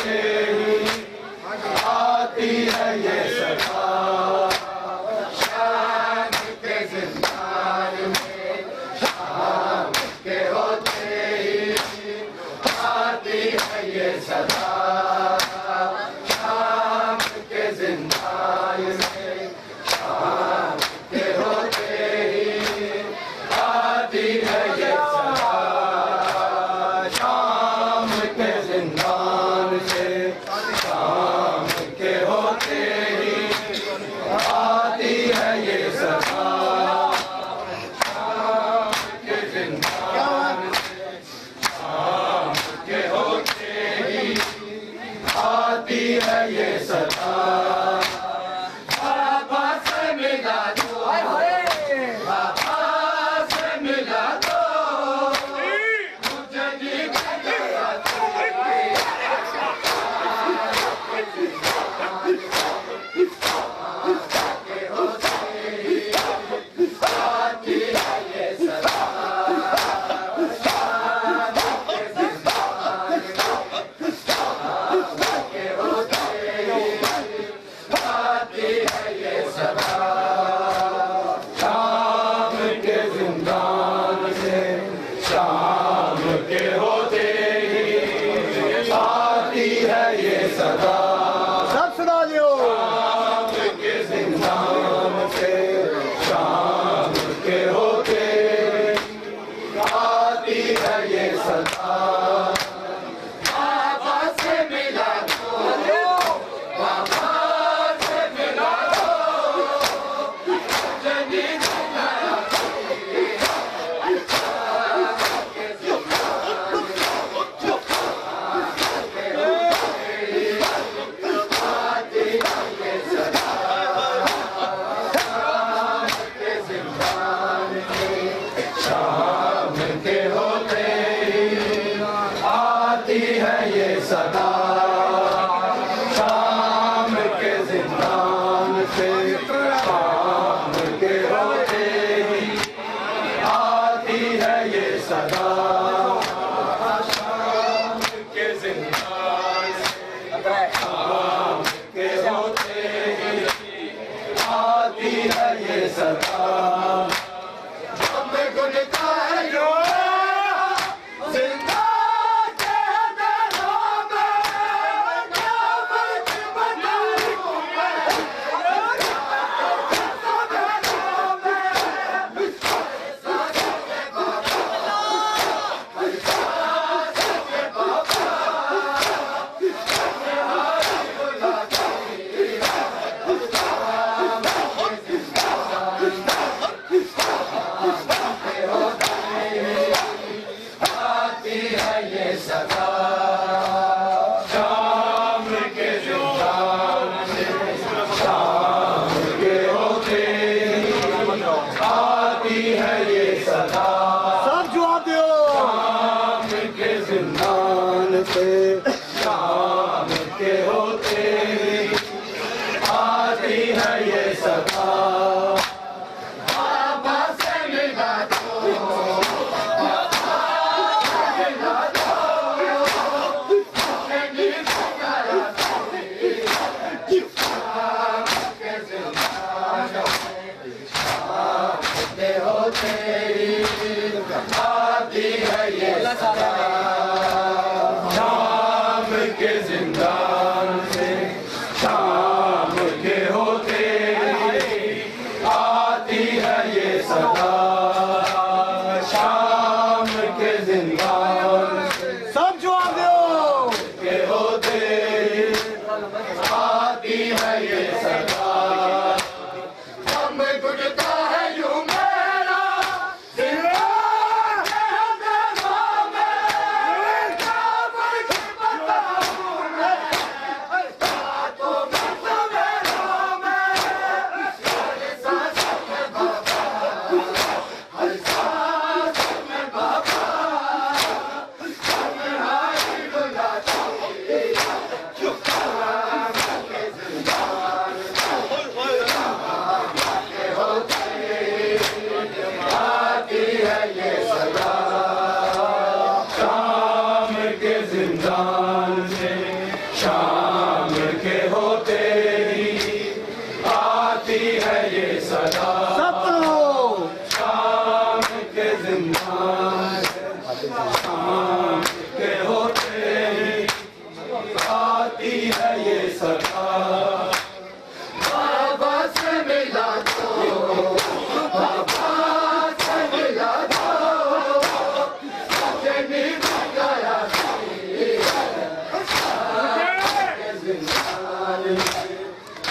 होते ही आती है ये सदा। शाम के जिंदान में शाम के होते ही आती है ये सदा। शाम के जिंदान में शाम के होते ही आती है ये सदा। शाम के जिंदान से शाम के होते ही आती है ये सदा। शाम के जिंदान से शाम के होते ही आती है ये सदा। बाबा से मिला दो, बाबा से मिला दो, मुझे जी गया के होते ही आती है ये सदा। शाम के जिंदान के होते ही आती है ये सदा। शाम के जिंदान से शाम के होते ही आती है ये सदा। सब सुना दियो। शाम के जिंदान से शाम के होते आती है ये सदा। बाबा से मिला दो, बाबा से मिला दो, जनी गया के जिंदान के होते ही आती है ये सदा। शाम के जिंदान में शाम के होते ही आती है ये सदा। शाम के जिंदान से शाम के होते ही आती है ये सदा। शाम के जिंदान से शाम के होते ही आती है ये सदा। हमें गुनता है यो जिंदा के दरों में, क्या फर्क बताऊं मैं, आती है ये सदा। शाम के जिंदान से शाम के होते ही आती है ये सदा। सब जवाब दियो। शाम के जिंदान से शाम के होते ही आती है ये सदा। बाबा से मिला दो, बाबा से मिला दो, जनी गया शाम के जिंदान में शाम के होते ही आती है ये सदा। शाम के जिंदान से शाम के होते ही आती है ये सदा। शाम के जिंदान से सब जवाब दियो। के होते ही आती है ये सदा। हमें गुजरता है यूं मेरा जिंदा के दरों में, क्या फर्क बताऊं मैं, बातों में सवेरों में, हर सांस में बाबा, हर सांस में बाबा, तन्हाई बुलाती, शाम के जिंदान शाम के होते ही आती है ये सदा। सपनों शाम के जिंदान से शाम के होते ही आती है ये सदा। बाबा से मिला दो, बाबा से मिला दो, मुझे मिल गया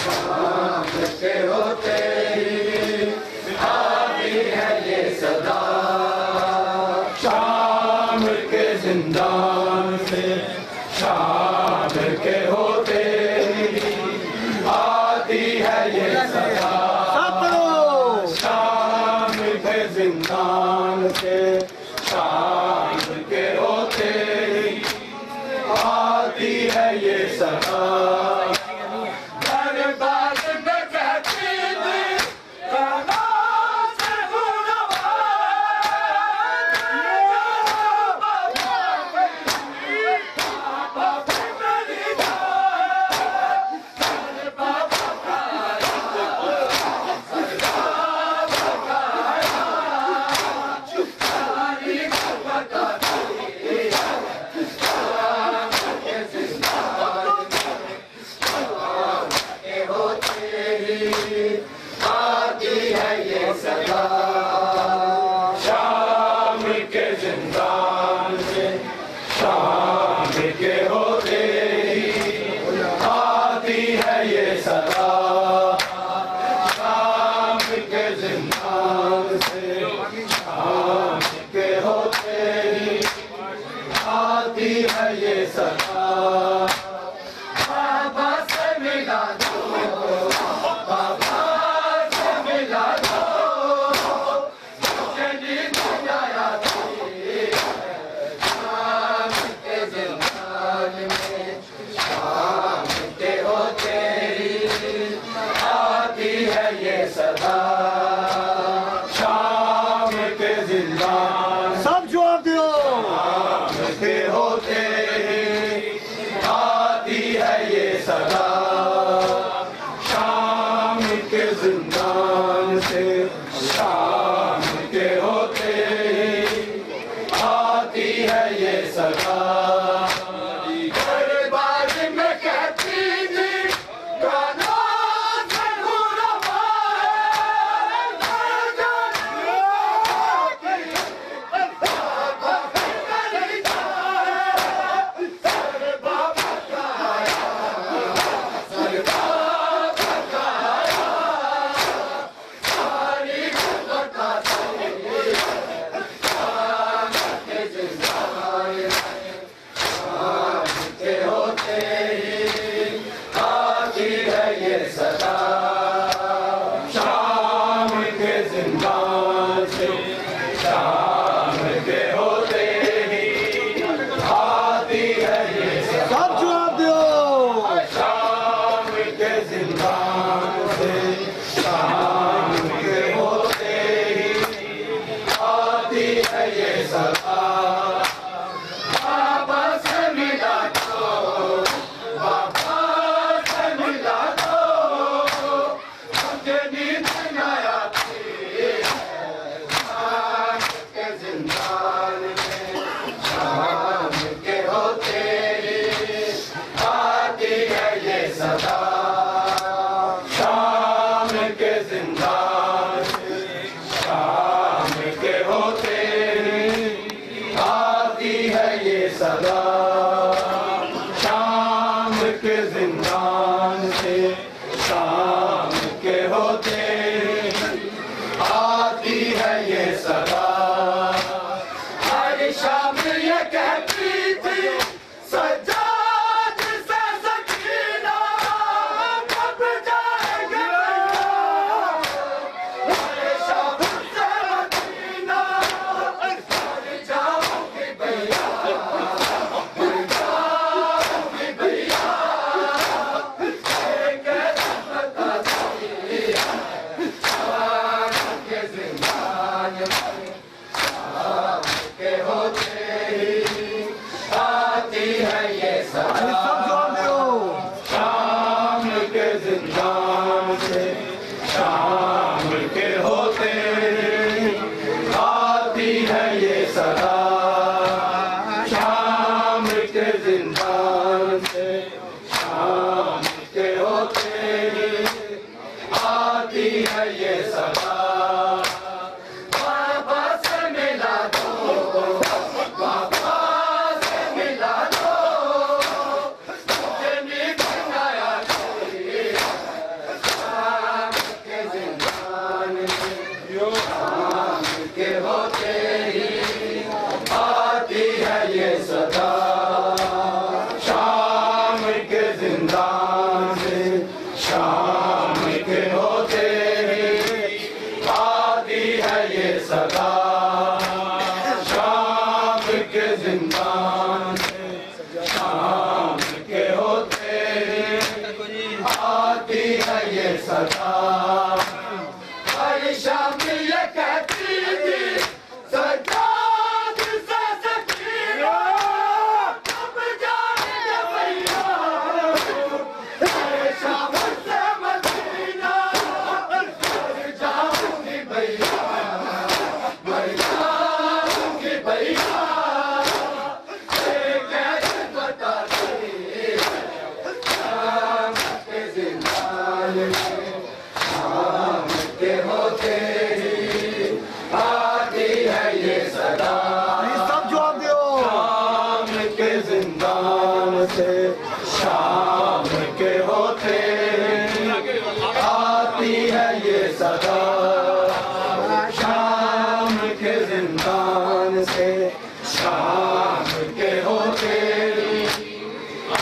शाम के होते ही आती है ये सदा। शाम के जिंदान से शाम के होते ही आती है ये सदा। सपनों शाम के जिंदान से शाम के होते ही आती है ये सदा। दरबार में कहती थी काना से गुनवा, बाबा मेरी जान, बाबा आती है ये सदा। शाम के जिंदान से शाम के होते ही आती है ये सदा। शाम के जिंदान से शाम के होते ही आती है ये सदा। बाबा से मिला दो, बाबा से मिला दो, मुझे नींद आया थी। शाम के जिंदान में शाम के होते ही आती है ये सदा। शाम के जिंदान सब जवाब दो। शाम के होते ही आती है ये सदा। शाम के जिंदान से शाम के होते ही आती है ये सदा। दरबार में कहती थी काना से गुनवा, बाबा मेरी जान, बाबा का सदा शाम के जिंदान से शाम के होते आती है ये सदा। हर शाम ये कहती थी सज्जाद से सकीना कब जाएंगे भैया। हर शाम से मदीना हर जाऊंगी भैया, हर जाऊंगी भैया। एक बता दी सदा हर शाम ये कहती थी सजाद से सकीना कब जाएंगे भैया हर शाम से मदीना मर जाऊंगी भैया मर जाऊंगी भैया ये कैसे बताती शाम के जिंदान में शाम के होते ही आती है ये सदा सब जवाब दो शाम के जिंदान से शाम के होते आती है ये सदा शाम के जिंदान से शाम के होते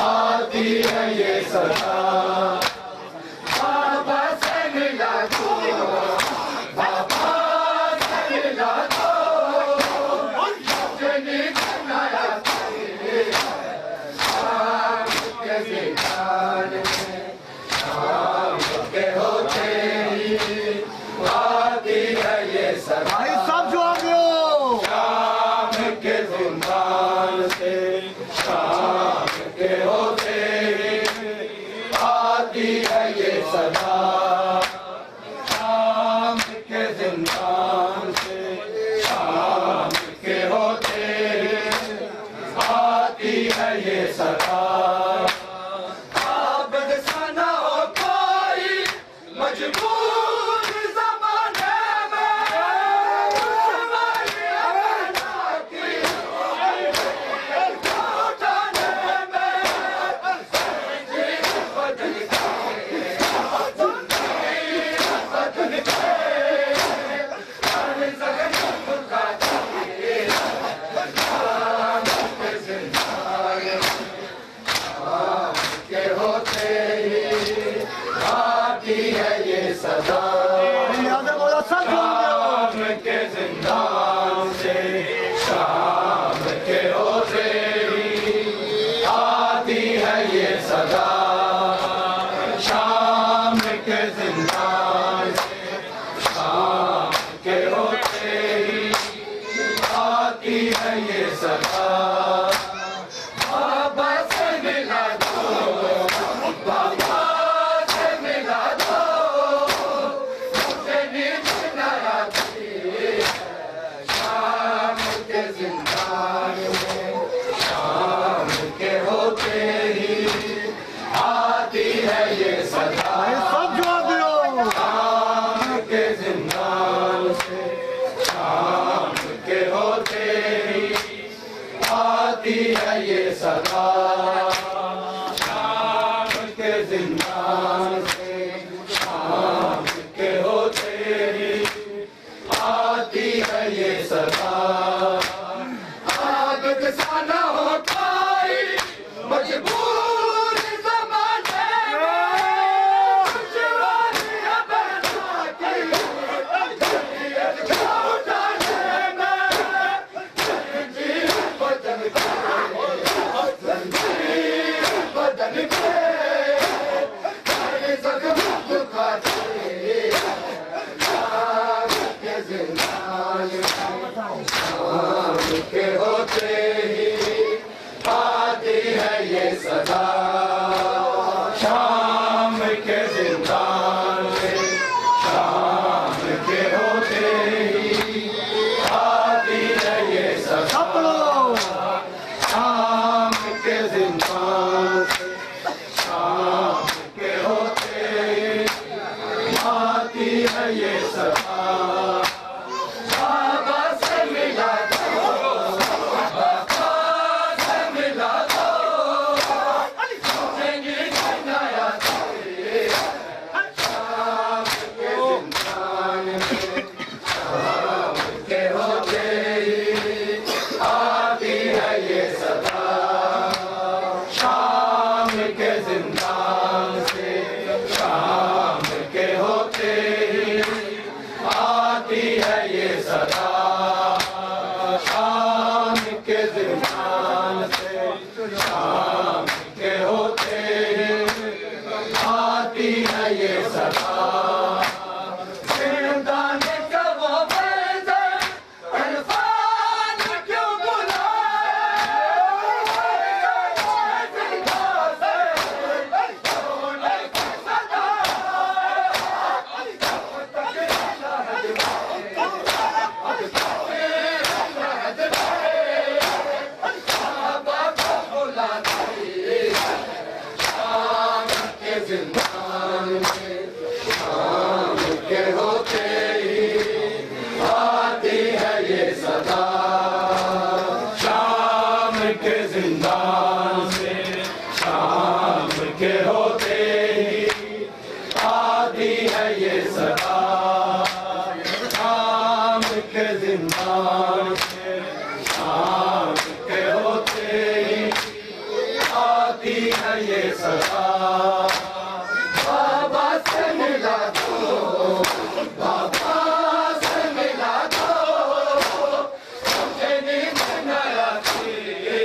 आती है ये सदा बाबा से मिला दो बाबा से मिला दो अपनी बनाया शाम के जिंदान में शाम के होते ही आती है ये सदा सब जवाब दो शाम के जिंदान से शाम के होते ही आती है ये सदा शाम के जिंदान से शाम के होते ही आती है ये सदा आबद सना हो कोई मजबूर ज़माने में हमारी अमना की उठाने में बदल बदल के हर जगह बुखाती शाम के जिंदान शाम के होते ही आती है ये सदा याद बोला सब जवाब शाम के जिंदान से शाम के होते ही आती है ये सदा शाम के जिंदान से शाम के होते ही आती है ये सदा बाबा से मिला दो बाबा से मिला दो मुझे नींद न आती शाम के जिंदान में शाम के होते ही आती है ये सदा सब जवाब दो शाम के जिंदान से शाम के होते ही आती है ये सदा शाम के जिंदान से शाम के होते ही आती है ये सदा आदत सा न हो कोई मजबूर ज़माने में दुश्वारियां बना के जमीयत को उठाने में जंजीर बदन के जंजीर बदन के हर जख्म दुखाती शाम के जिंदान शाम के होते ही आती है ये सदा शाम के जिंदान से शाम के होते ही आती है ये सदा सब पढ़ो शाम के जिंदान से शाम के होते ही आती है ये सदा बाबा से मिला दो बाबा से मिला दो मुझे नींद न आती जिंदान में शाम के होते ही आती है ये सदा। शाम के जिंदान से शाम के होते ही आती है ये सदा। शाम के जिंदान से शाम के होते ही आती है ये सदा। बाबा से मिला दो, बाबा से मिला दो, मुझे नींद न आती है।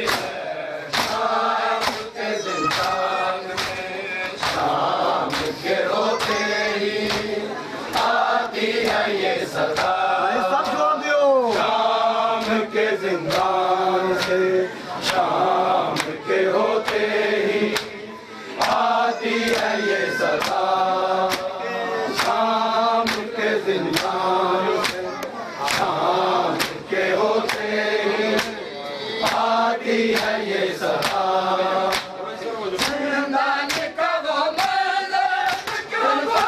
शाम के जिंदान में शाम के होते ही आती है ये सदा। सब जवाब दो। शाम के जिंदान से शाम के होते ही आती है ये सदा। शाम के जिंदान से शाम के होते ही आती है ये सदा। जिंदान का वो मलक का वो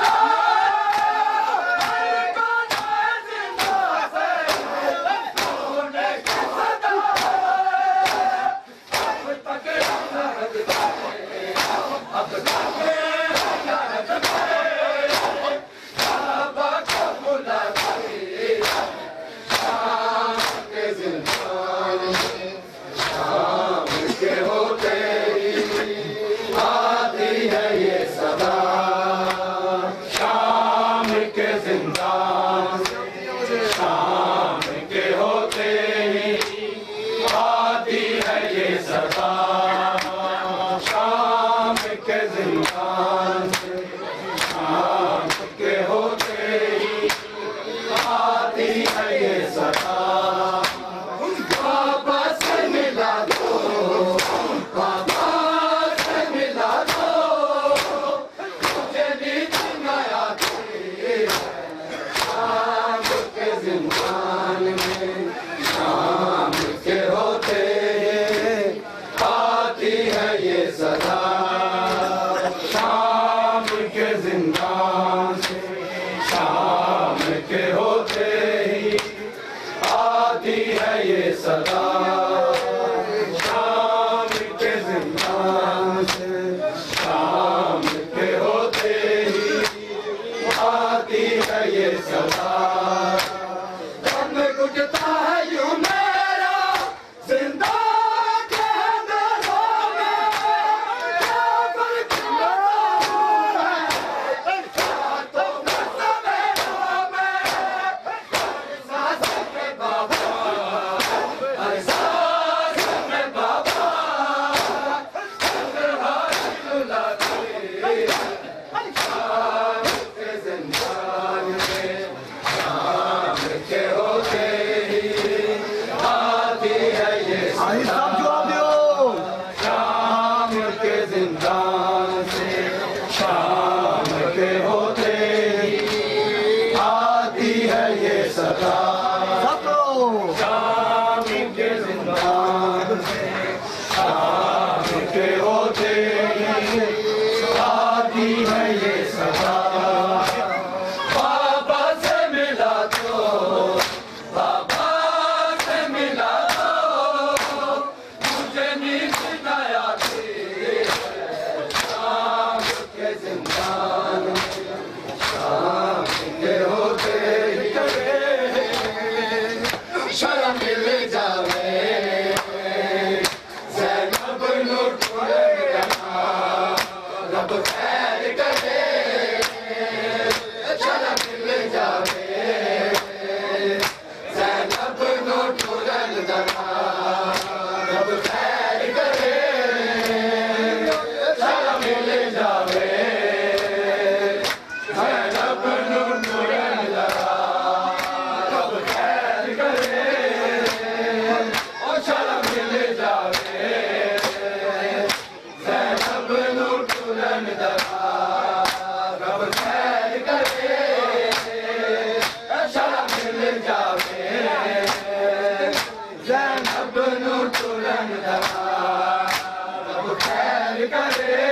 जिंदान शाम के होते ही आती है ये सदा। शाम के जिंदान से शाम के होते ही आती है ये सदा। बाबा से मिला दो, बाबा से मिला दो, मुझे नींद न आती है। शाम के जिंदान में शाम के होते आती है ये सदा। शाम के जिंदान से शाम के होते ही आती है ये सदा। शाम के जिंदान से शाम के होते ही आती है ये सदा। दम घुटता है यूं मेरा जिंदा के अंधेरों में, क्या फर्क पड़ता है रातों में सवेरों में। हर सांस में बाबा, हर सांस में बाबा, तन्हाई रुलाती है। शाम के जिंदान में शाम के होते ही आती है ये सदा। सब जवाब दो। शाम के जिंदान से शाम के होते ही आती है ये सदा। सब दो। शाम के जिंदान से शाम के होते ही आती है ये सदा। बाबा से मिला दो, बाबा से मिला दो, मुझे नींद न आती है। शाम के जिंदान में शाम के होते ही शर्म मिल जावे, ज़ैनब नूर गया, रब खैर करे। शर्म मिल जावे, ज़ैनब नूर गया, रब खैर करे। शर्म मिल जावे, ज़ैनब नूर गया, रब खैर करे। शर्म मिल जावे, ज़ैनब नूर गया, रब खैर करे। शर्म मिल जावे, ज़ैनब नूर गया, रब खैर करे।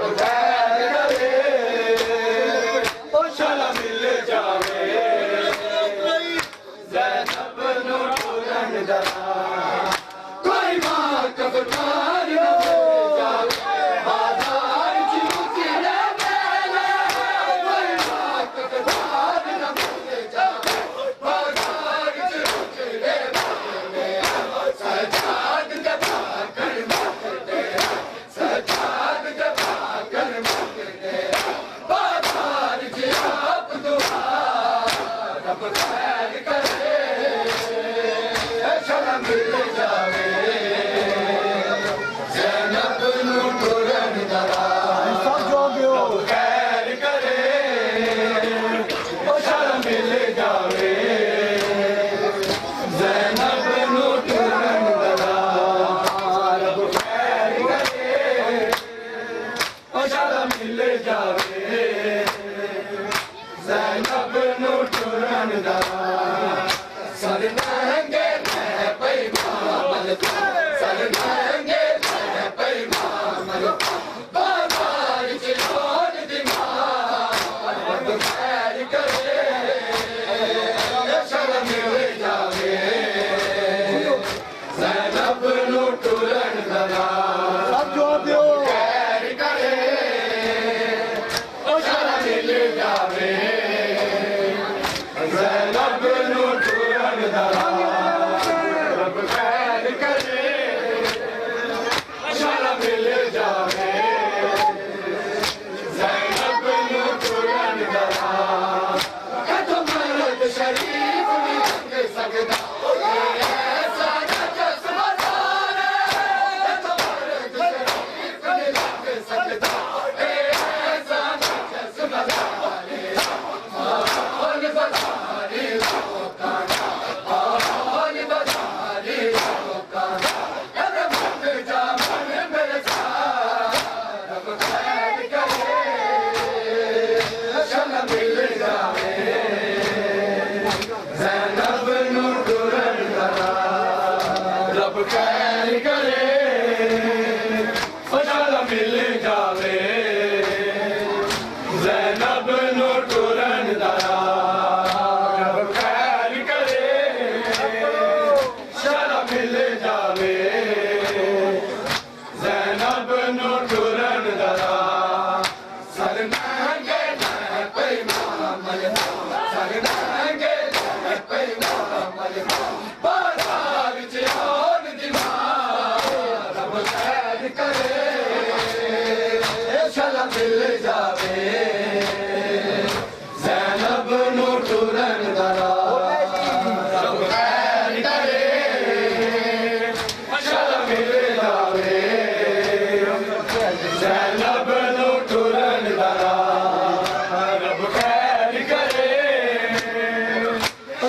रब खैर करे ओ शाला मिल जावे ज़ैनब नू टुरन दरा कोई मां कबूतर न मिल जावे बाजार च मुकरे मेले कोई मां कबूतर न मिल जावे बाजार च मुकरे मेले सजाद दे भागन मुकते सजाद दे भागन मुकते बाजार च आप दुआ रब खैर करे शाला मिल जावे ज़ैनब नू टुरन दरा सब जाओगे हो खैर करे ओ शाला मिल जावे ज़ैनब नू टुरन दरा रब खैर करे ओ शाला मिल जावे ज़ैनब नू टुरन दरा सर नंगे मैं पैमामल सर नंगे मैं पैमामल बाजार च लोन दिमाग रब खैर करे शाला मिल जावे ज़ैनब नू टुरन दरा सब जाओगे हो खैर करे ओ शाला मिल जावे ज़ैनब नू टुरन दरा रब खैर करे शाला मिल जावे ज़ैनब नू टुरन दरा कतो मर्द शरीफ नहीं लग सकदा ऐसा चश्मा सारे कतो मर्द शरीफ नहीं लग सकदा ऐसा चश्मा सारे और बसारे लोकां और बसारे लोकां अरे मत जा मन मेरे साथ रब खैर करे शाला मिल जावे ज़ैनब नू टुरन दरा रब खैर करे ओ शाला मिल जावे ज़ैनब नू टुरन दरा रब खैर करे शाला मिल जावे ज़ैनब नू टुरन दरा सर नंगे मैं पैमामल सर नंगे मैं पैमामल बाजार च लोन दिमाग रब खैर करे शाला मिल जावे ज़ैनब नू टुरन दरा रब खैर करे शाला मिल जावे ज़ैनब नू टुरन दरा रब खैर करे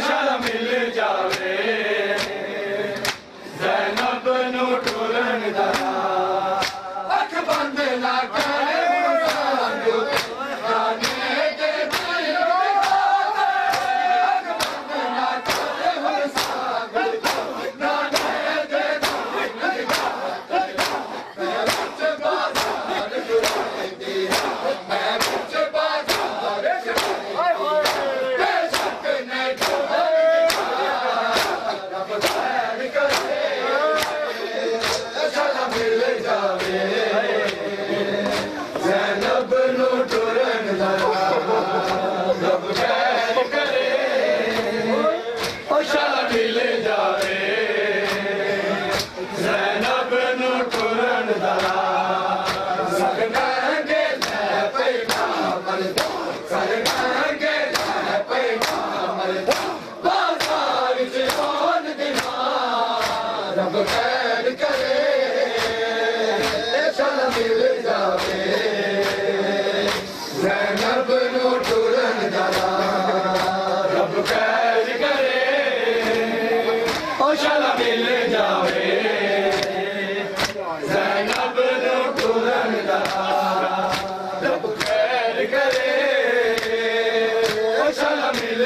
शाला मिल जावे ज़ैनब नू टुरन दरा अख बंद ना करे मुसाफिर जाने के दिल में बात अख बंद ना करे मुसाफिर जाने के दिल में बात मैं बिच बाजार जुड़ती मैं बिच बाजार बेशक नहीं रब खैर करे शाला मिल जावे ज़ैनब नू टुरन दरा रब खैर करे ओ शाला मिल जावे ज़ैनब नू टुरन दरा सर नंगे मैं पैमामल सर नंगे मैं पैमामल बाजार च लोन दिमाग रब खैर करे शाला मिल जावे ज़ैनब नू टुरन दरा रब खैर करे ओ शाला मिल जावे ज़ैनब नू टुरन दरा रब खैर करे ओ शाला मिल